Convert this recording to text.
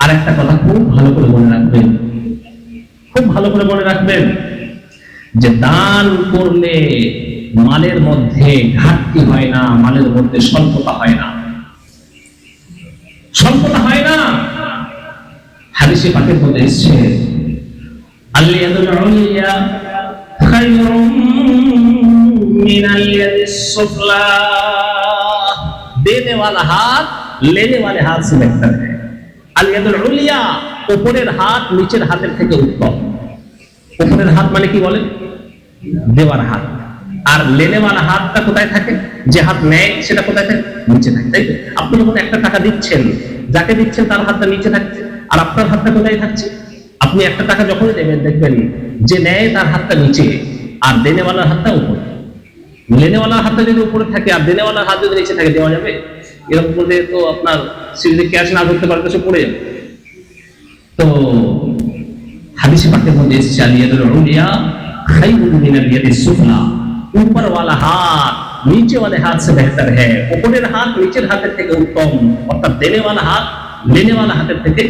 আর একটা কথা খুব ভালো করে মনে রাখবেন, খুব ভালো করে মনে রাখবেন যে দান করলে মালের মধ্যে ঘাটতি হয় না, মালের মধ্যে স্বল্পতা হয় না, স্বল্পতা হয় না। হাদিসে পাকের মধ্যে এসেছে আল-ইয়াদুল উলিয়া খায়রুম মিনাল ইয়াদিস সুফলা, देने वाला हाथ लेने वाले हाथ से बेहतर है। আল-ইয়াদুল উলিয়া, উপরের হাত নিচের হাতের থেকে উত্তম। উপরের হাত মানে কি বলেন? দেওয়ার হাত। আর লেনে वाला হাতটা কোথায় থাকে? যে হাত নেয় সেটা কোথায় থাকে? নিচে থাকে, তাই তো? আপনি যখন একটা টাকা দিচ্ছেন, যাকে দিচ্ছেন তার হাতটা নিচে থাকছে, আর আপনার হাতটা কোথায় থাকছে? আপনি একটা টাকা যখনই দেবেন দেখবেন যে নেয় তার হাতটা নিচে আর দেনেওয়ালার হাতটা উপরে। লেনেওয়ালার হাতটা যদি উপরে থাকে আর দেনেওয়ালার হাত যদি নিচে থাকে, দেওয়া যাবে? এরকম করলে তো আপনার সিরিজে ক্যাশ না ধরতে পারলে সে পড়ে যাবে। তো হাদিসে পাকের মধ্যে এসেছে আল-ইয়াদুল উলিয়া খায়রুম মিনাল ইয়াদিস সুফলা, ऊपर वाला हाथ नीचे वाले हाथ से बेहतर है। উপরের হাত নিচের হাতের থেকে উত্তম, অর্থাৎ দেনে वाला हाथ लेने वाला হাতের থেকে